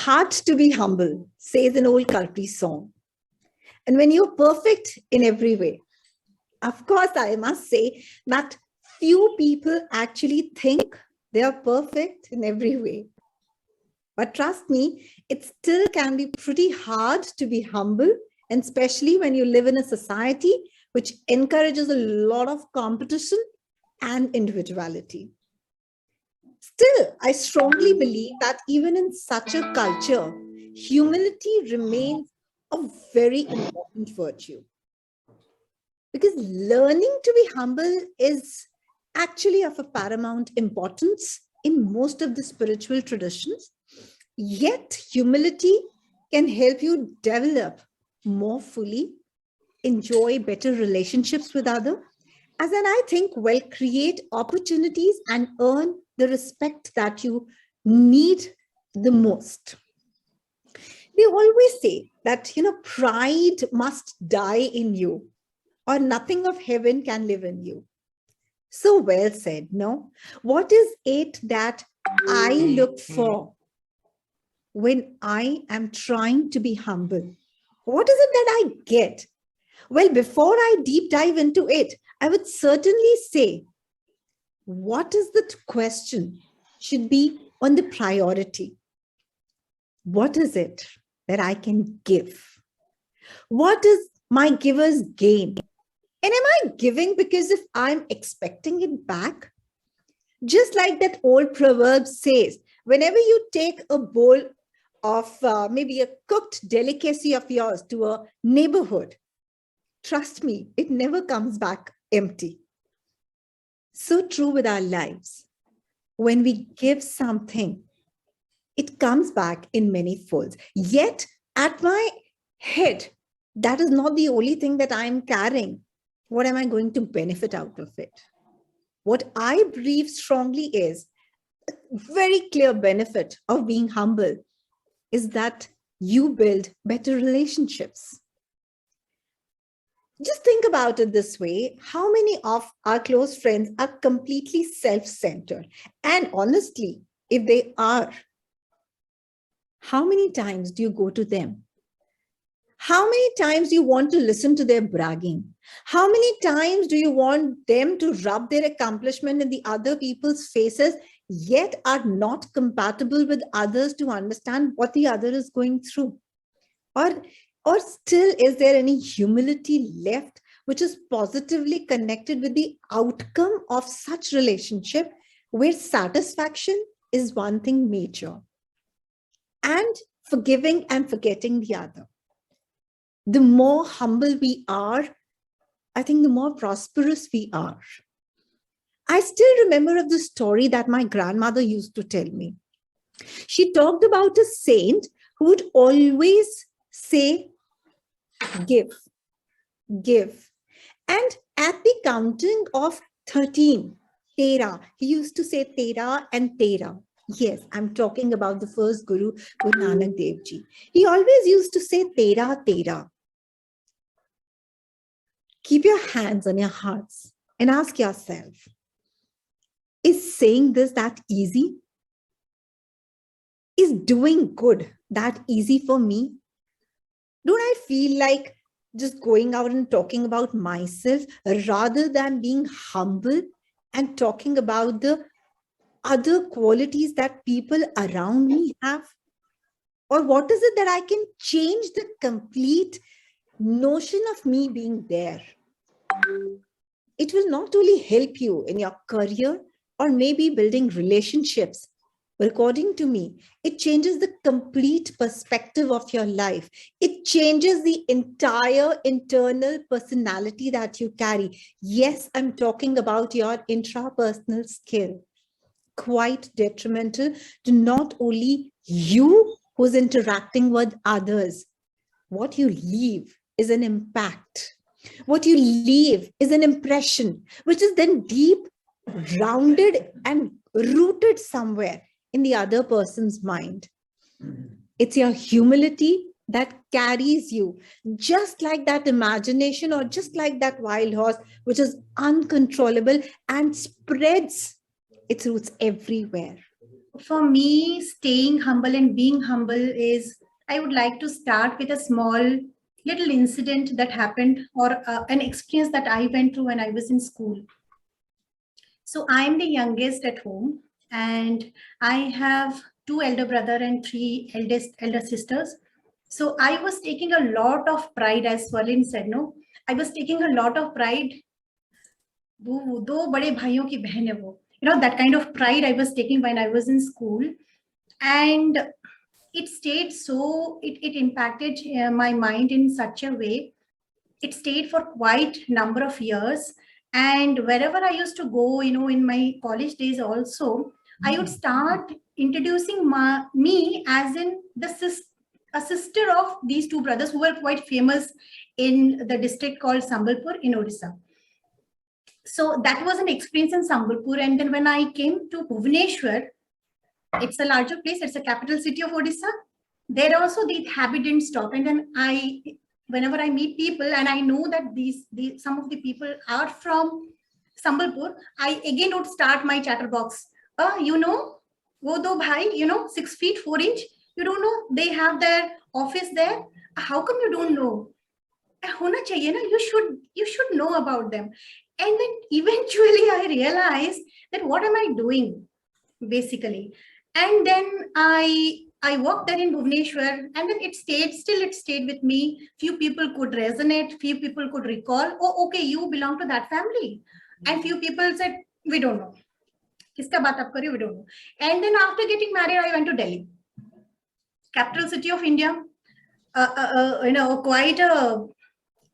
hard to be humble, says an old country song. And when you're perfect in every way, of course, I must say that few people actually think they are perfect in every way. But trust me, it still can be pretty hard to be humble, and especially when you live in a society which encourages a lot of competition and individuality. Still, I strongly believe that even in such a culture, humility remains a very important virtue. Because learning to be humble is actually of a paramount importance in most of the spiritual traditions. Yet, humility can help you develop more fully, enjoy better relationships with others, as in I think will create opportunities and earn the respect that you need the most. They always say that, pride must die in you, or nothing of heaven can live in you. So well said, no? What is it that I look for when I am trying to be humble? What is it that I get? Well, before I deep dive into it, I would certainly say, what is the question should be on the priority? What is it that I can give? What is my giver's gain? And am I giving because if I'm expecting it back? Just like that old proverb says, whenever you take a bowl of maybe a cooked delicacy of yours to a neighborhood, trust me, it never comes back empty. So true with our lives. When we give something, it comes back in many folds. Yet at my head, that is not the only thing that I'm carrying. What am I going to benefit out of it? What I believe strongly is a very clear benefit of being humble is that you build better relationships. Just think about it this way. How many of our close friends are completely self-centered? And honestly, if they are, how many times do you go to them? How many times do you want to listen to their bragging? How many times do you want them to rub their accomplishment in the other people's faces, yet are not compatible with others to understand what the other is going through? Or still, is there any humility left which is positively connected with the outcome of such relationship where satisfaction is one thing major and forgiving and forgetting the other? The more humble we are, I think the more prosperous we are. I still remember of the story that my grandmother used to tell me. She talked about a saint who would always say, give, give. And at the counting of 13, Tera, he used to say Tera and Tera. Yes, I'm talking about the first Guru, Guru Nanak Dev Ji. He always used to say Tera, Tera. Keep your hands on your hearts and ask yourself, is saying this that easy? Is doing good that easy for me? Don't I feel like just going out and talking about myself rather than being humble and talking about the other qualities that people around me have? Or what is it that I can change the complete notion of me being there? It will not only help you in your career or maybe building relationships, but according to me, it changes the complete perspective of your life. It changes the entire internal personality that you carry. Yes, I'm talking about your intrapersonal skill. Quite detrimental to not only you who's interacting with others. What you leave is an impact. What you leave is an impression, which is then deep, grounded, and rooted somewhere in the other person's mind. It's your humility that carries you, just like that imagination or just like that wild horse, which is uncontrollable and spreads its roots everywhere. for me, staying humble and being humble is, I would like to start with a small little incident that happened, or an experience that I went through when I was in school. So I'm the youngest at home, and I have two elder brother and three elder sisters. So I was taking a lot of pride, as Swarlin said, no, I was taking a lot of pride. दो बड़े भाइयों की बहन है वो, that kind of pride I was taking when I was in school. And it stayed so, it impacted my mind in such a way. It stayed for quite number of years. And wherever I used to go, in my college days also, I would start introducing me as in a sister of these two brothers who were quite famous in the district called Sambalpur in Odisha. So that was an experience in Sambalpur. And then when I came to Bhubaneswar, it's a larger place, it's a capital city of Odisha. There also the habit didn't stop. And then whenever I meet people and I know that some of the people are from Sambalpur, I again would start my chatterbox. Wo do bhai, 6 feet 4 inch, you don't know they have their office there. How come you don't know? Hona chahiye na, you should know about them. And then eventually I realized that what am I doing basically? And then I worked there in Bhubaneswar, and then it stayed with me. Few people could resonate, few people could recall, oh, okay, you belong to that family. And few people said, we don't know. Kiska baat aap kar rahe ho? We don't know. And then after getting married, I went to Delhi, capital city of India. Quite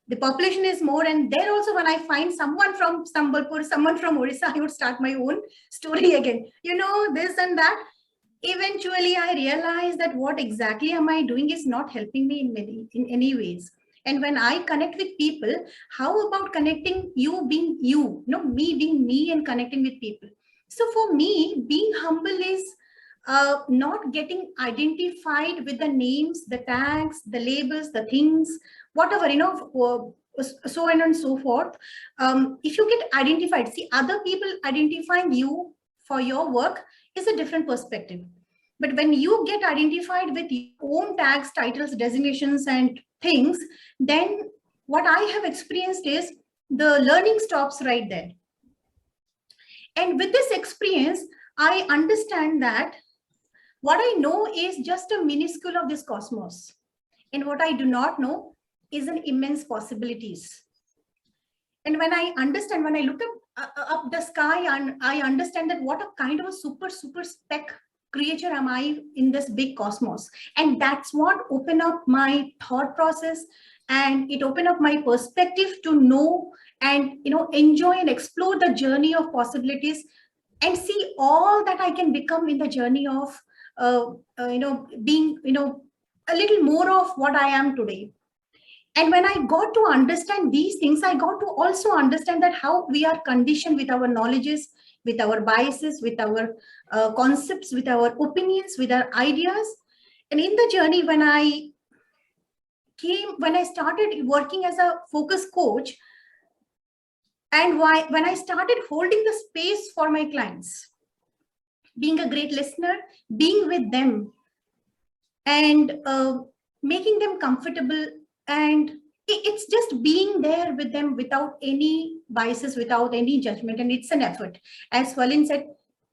the population is more, and there also when I find someone from Sambalpur, someone from Odisha, I would start my own story again. This and that. Eventually, I realized that what exactly am I doing is not helping me in any ways. And when I connect with people, how about connecting you being you, me being me and connecting with people? So for me, being humble is not getting identified with the names, the tags, the labels, the things, whatever, so on and so forth. If you get identified, see, other people identifying you for your work is a different perspective. But when you get identified with your own tags, titles, designations, and things, then what I have experienced is the learning stops right there. And with this experience, I understand that what I know is just a minuscule of this cosmos. And what I do not know is an immense possibilities. And when I understand, when I look up the sky, and I understand that what a kind of a super speck creature am I in this big cosmos. And that's what opened up my thought process, and it opened up my perspective to know and enjoy and explore the journey of possibilities, and see all that I can become in the journey of being a little more of what I am today. And when I got to understand these things, I got to also understand that how we are conditioned with our knowledges, with our biases, with our concepts, with our opinions, with our ideas. And in the journey, when I started working as a focus coach, and when I started holding the space for my clients, being a great listener, being with them, and making them comfortable, and it's just being there with them without any biases, without any judgment. And it's an effort. As Swarlin said,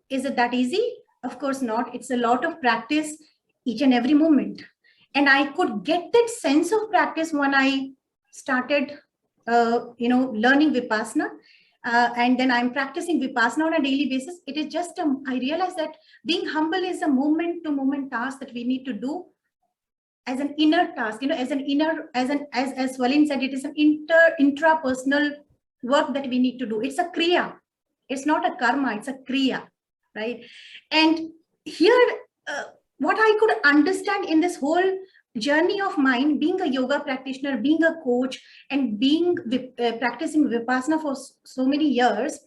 is it that easy? Of course not. It's a lot of practice each and every moment. And I could get that sense of practice when I started, learning Vipassana. And then I'm practicing Vipassana on a daily basis. It is just, I realized that being humble is a moment-to-moment task that we need to do as an inner task, as Swarlin said, it is an intrapersonal work that we need to do. It's a kriya. It's not a karma, it's a kriya, right? And here, what I could understand in this whole journey of mine, being a yoga practitioner, being a coach, and being practicing Vipassana for so many years,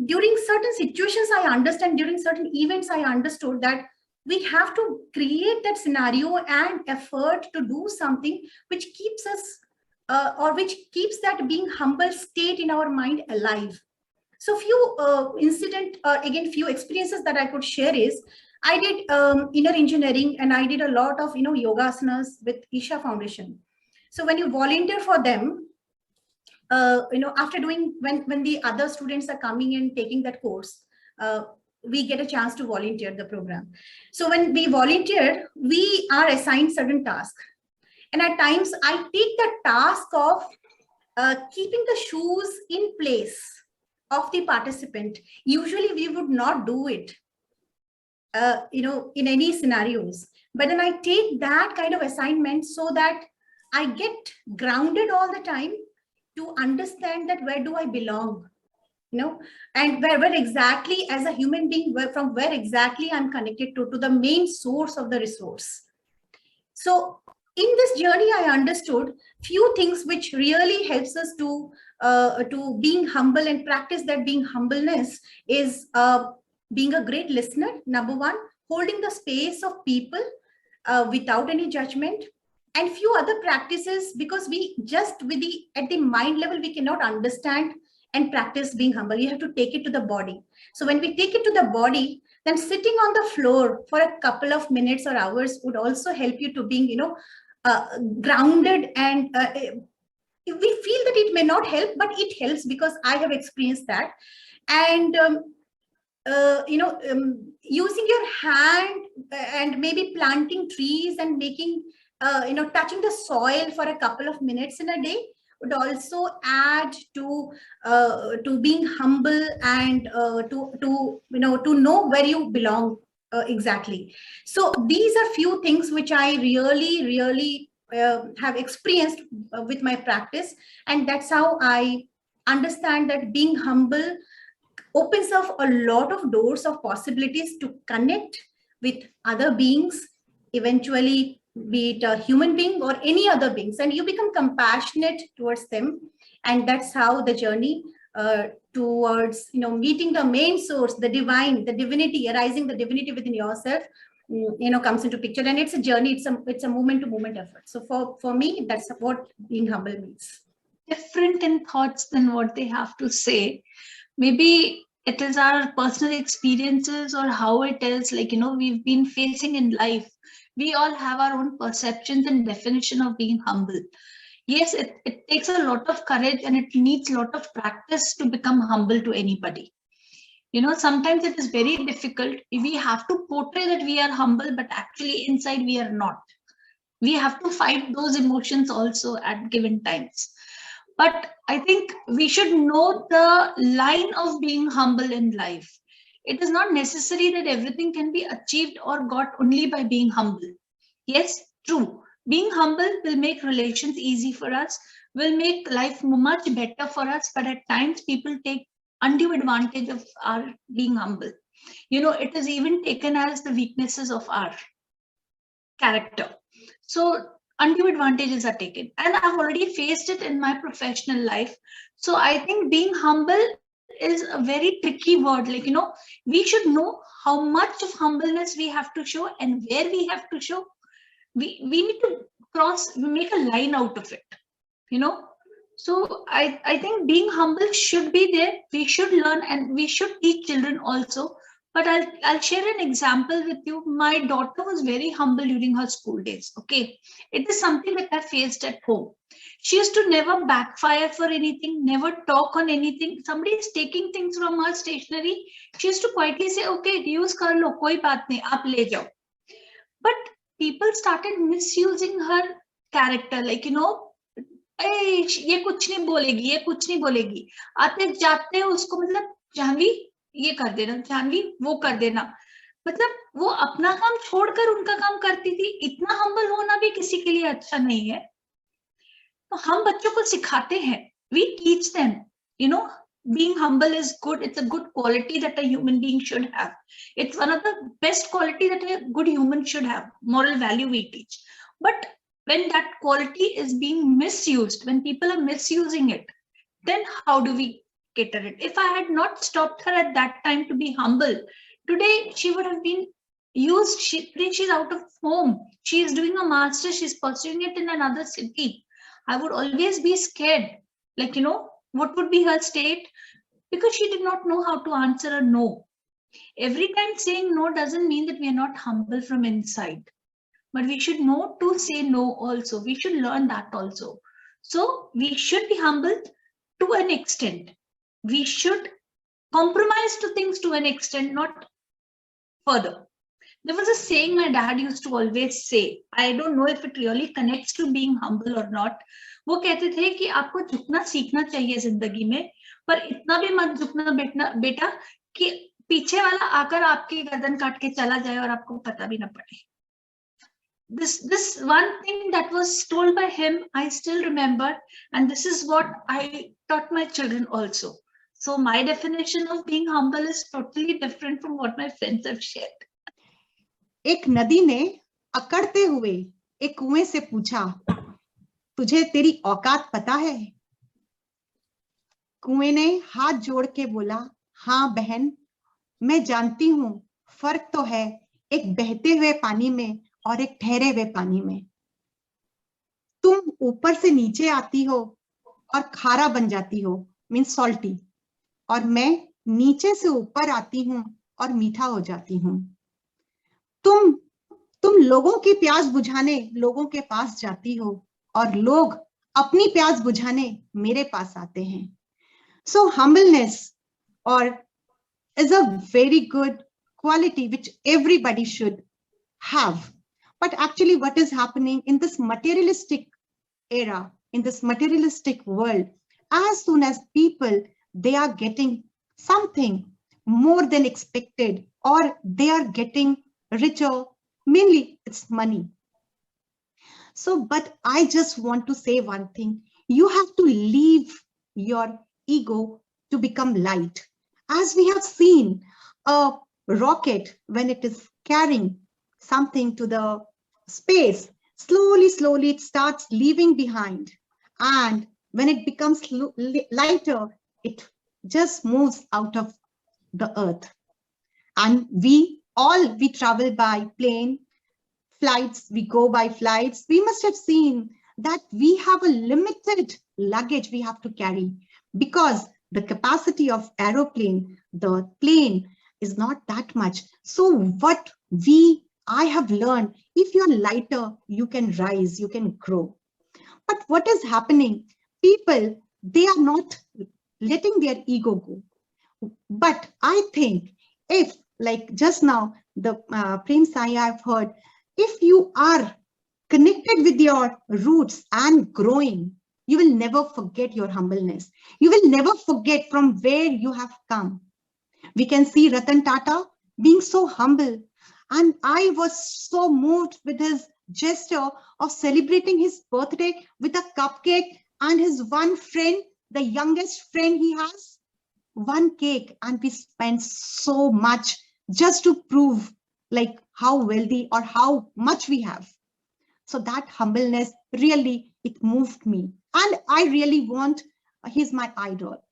during certain situations, I understand, during certain events, I understood that we have to create that scenario and effort to do something which keeps us, or which keeps that being humble state in our mind alive. So few few experiences that I could share is, I did inner engineering, and I did a lot of yoga asanas with Isha Foundation. So when you volunteer for them, after doing, when the other students are coming and taking that course, we get a chance to volunteer the program. So when we volunteer, we are assigned certain tasks, and at times I take the task of keeping the shoes in place of the participant. Usually we would not do it in any scenarios, but then I take that kind of assignment so that I get grounded all the time, to understand that where do I belong, and where exactly, as a human being, from where exactly I'm connected to the main source of the resource. So in this journey, I understood few things which really helps us to being humble and practice that being humbleness is being a great listener. Number one, holding the space of people without any judgment, and few other practices, because we just at the mind level, we cannot understand and practice being humble. You have to take it to the body. So when we take it to the body, then sitting on the floor for a couple of minutes or hours would also help you to being grounded. And we feel that it may not help, but it helps, because I have experienced that. And using your hand and maybe planting trees and making touching the soil for a couple of minutes in a day would also add to being humble, and to know where you belong exactly. So these are few things which I really have experienced with my practice, and that's how I understand that being humble opens up a lot of doors of possibilities to connect with other beings, eventually, be it a human being or any other beings, and you become compassionate towards them. And that's how the journey towards meeting the main source, the divine, the divinity, arising the divinity within yourself, comes into picture. And it's a journey, it's a moment to moment effort. So for me, that's what being humble means. Different in thoughts than what they have to say. Maybe it is our personal experiences or how it is, we've been facing in life. We all have our own perceptions and definition of being humble. Yes, it takes a lot of courage and it needs a lot of practice to become humble to anybody. Sometimes it is very difficult. We have to portray that we are humble, but actually inside we are not. We have to fight those emotions also at given times. But I think we should know the line of being humble in life. It is not necessary that everything can be achieved or got only by being humble. Yes, true. Being humble will make relations easy for us, will make life much better for us. But at times people take undue advantage of our being humble. It is even taken as the weaknesses of our character. So undue advantages are taken, and I've already faced it in my professional life. So I think being humble is a very tricky word. We should know how much of humbleness we have to show and where we have to show. We need to make a line out of it. So I think being humble should be there. We should learn and we should teach children also. But I'll share an example with you. My daughter was very humble during her school days. Okay. It is something that I faced at home. She used to never backfire for anything, never talk on anything. Somebody is taking things from her stationery. She used to quietly say, okay, use kar lo, koi baat nahi, aap le jao. But people started misusing her character. ये कुछ नहीं बोलेगी, ये कुछ नहीं बोलेगी, आते जाते उसको मतलब जानवी ये कर देना, जानवी वो कर देना, मतलब वो अपना काम छोड़कर उनका काम करती थी. इतना हम्बल होना भी किसी के लिए अच्छा नहीं है. तो हम बच्चों को सिखाते हैं, we teach them, being humble is good. It's a good quality that a human being should have. It's one of the best quality that a good human should have. Moral value we teach. But when that quality is being misused, when people are misusing it, then how do we cater it? If I had not stopped her at that time to be humble, today she would have been used. Today she's out of home. She is doing a master. She's pursuing it in another city. I would always be scared. What would be her state? because she did not know how to answer a no. Every time saying no doesn't mean that we are not humble from inside, but we should know to say no also. We should learn that also. So we should be humble to an extent. We should compromise to things to an extent, not further. There was a saying my dad used to always say. I don't know if it really connects to being humble or not. वो कहते थे कि आपको झुकना सीखना चाहिए जिंदगी में, पर इतना भी मत झुकना बेटा कि पीछे वाला आकर आपकी गर्दन काट के चला जाए और आपको पता भी ना पड़े. This one thing that was told by him, I still remember, and this is what I taught my children also. So my definition of being humble is totally different from what my friends have shared. एक नदी ने अकड़ते हुए एक कुएं से पूछा, तुझे तेरी औकात पता है? कुएं ने हाथ जोड़ के बोला, हाँ बहन, मैं जानती हूं. फर्क तो है एक बहते हुए पानी में और एक ठहरे हुए पानी में. तुम ऊपर से नीचे आती हो और खारा बन जाती हो, मीन्स सॉल्टी, और मैं नीचे से ऊपर आती हूं और मीठा हो जाती हूं. तुम लोगों की प्यास बुझाने लोगों के पास जाती हो और लोग अपनी प्यास बुझाने मेरे पास आते हैं. So humbleness is a very good quality which everybody should have. But actually what is happening in this materialistic era, in this materialistic world, as soon as people, they are getting something more than expected, or they are getting richer, mainly it's money. So, but I just want to say one thing. You have to leave your ego to become light. As we have seen a rocket, when it is carrying something to the space, slowly it starts leaving behind. And when it becomes lighter, it just moves out of the earth. And we travel by plane, flights, we go by flights. We must have seen that we have a limited luggage we have to carry, because the capacity of aeroplane, the plane is not that much. So what I have learned, if you're lighter, you can rise, you can grow. But what is happening? People, they are not letting their ego go. But I think if, like just now, the Prem Sai I've heard, if you are connected with your roots and growing, you will never forget your humbleness. You will never forget from where you have come. We can see Ratan Tata being so humble. And I was so moved with his gesture of celebrating his birthday with a cupcake and his one friend, the youngest friend he has, one cake. And we spent so much just to prove like how wealthy or how much we have. So that humbleness really, it moved me. And I really want, he's my idol.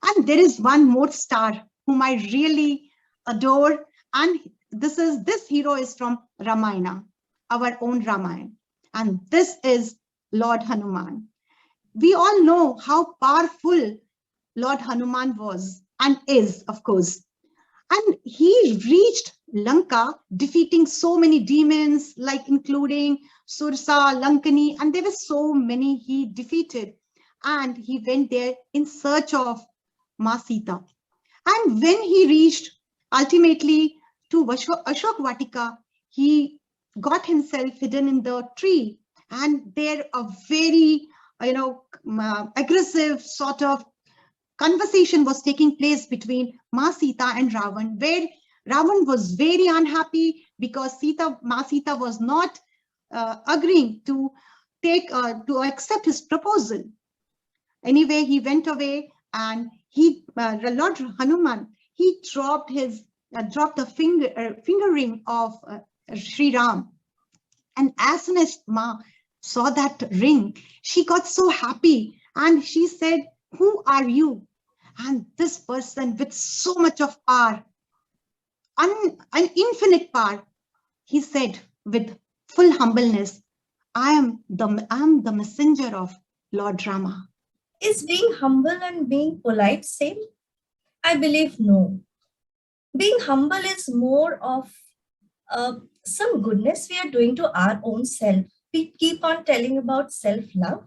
And there is one more star whom I really adore. And this hero is from Ramayana, our own Ramayana. And this is Lord Hanuman. We all know how powerful Lord Hanuman was and is, of course. And he reached Lanka, defeating so many demons, like including Sursa, Lankani, and there were so many he defeated. And he went there in search of Ma Sita. And when he reached ultimately to Ashok Vatika, he got himself hidden in the tree. And there a very, aggressive sort of conversation was taking place between Ma Sita and Ravan, where Ravan was very unhappy because Ma Sita was not agreeing to accept his proposal. Anyway, he went away, and Lord Hanuman, he dropped the finger ring of Sri Ram. And as soon as Ma saw that ring, she got so happy, and she said, "Who are you?" And this person with so much of power, an infinite power, he said with full humbleness, I am the messenger of Lord Rama. Is being humble and being polite same? I believe no. Being humble is more of some goodness we are doing to our own self. We keep on telling about self-love.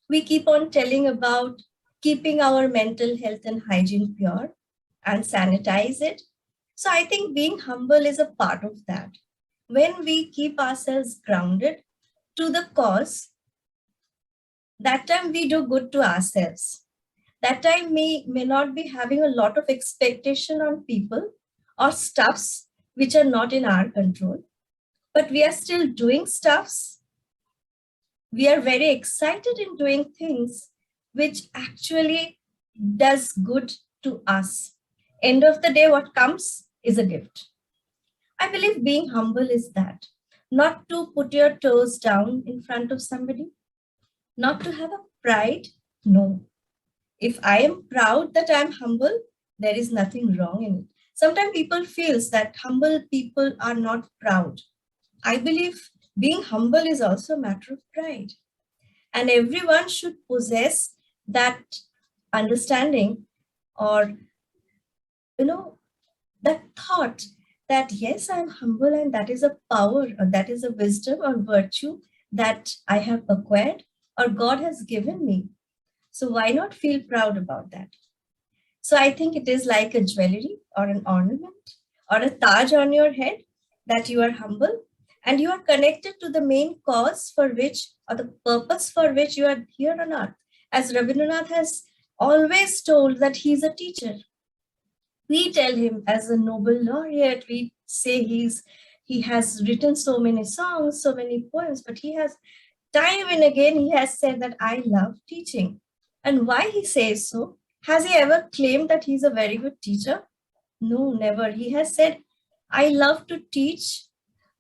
We keep on telling about keeping our mental health and hygiene pure and sanitize it. So I think being humble is a part of that. When we keep ourselves grounded to the cause, that time we do good to ourselves. That time may not be having a lot of expectation on people or stuffs which are not in our control, but we are still doing stuffs. We are very excited in doing things which actually does good to us. End of the day, what comes is a gift. I believe being humble is that, not to put your toes down in front of somebody, not to have a pride. No. If I am proud that I'm humble, there is nothing wrong in it. Sometimes people feels that humble people are not proud. I believe being humble is also a matter of pride. And everyone should possess that understanding, or, that thought that yes, I'm humble, and that is a power, or that is a wisdom or virtue that I have acquired or God has given me. So why not feel proud about that? So I think it is like a jewelry or an ornament or a taj on your head, that you are humble and you are connected to the main cause for which, or the purpose for which you are here on earth. As Rabindranath has always told that he is a teacher. We tell him as a Nobel laureate, we say he has written so many songs, so many poems, but he has time and again he has said that I love teaching. And why he says so? Has he ever claimed that he's a very good teacher? No, never. He has said, I love to teach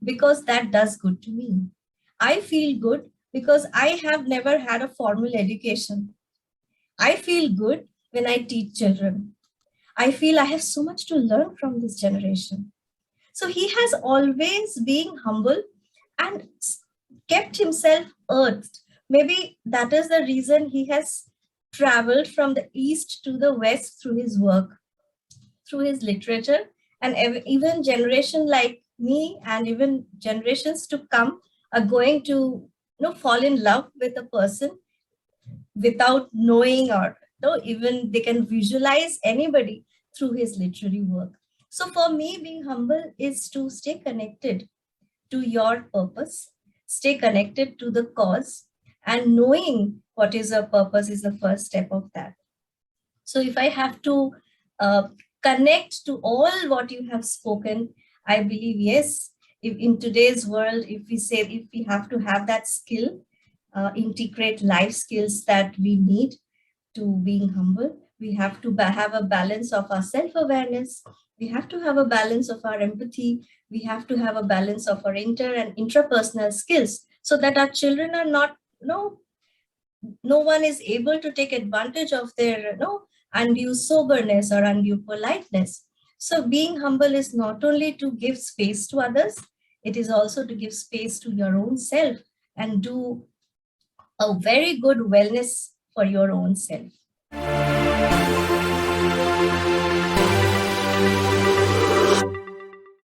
because that does good to me. I feel good because I have never had a formal education. I feel good when I teach children. I feel I have so much to learn from this generation. So he has always been humble and kept himself earthed. Maybe that is the reason he has traveled from the east to the west through his work, through his literature, and even generation like me and even generations to come are going to fall in love with a person without knowing, or even they can visualize anybody through his literary work. So for me, being humble is to stay connected to your purpose, stay connected to the cause, and knowing what is a purpose is the first step of that. So if I have to connect to all what you have spoken, I believe, yes, if in today's world, if we have to have that skill, integrate life skills that we need to being humble, we have to have a balance of our self-awareness, we have to have a balance of our empathy, we have to have a balance of our inter and intrapersonal skills, so that our children are not, no one is able to take advantage of their undue soberness or undue politeness. So being humble is not only to give space to others, it is also to give space to your own self and do a very good wellness for your own self.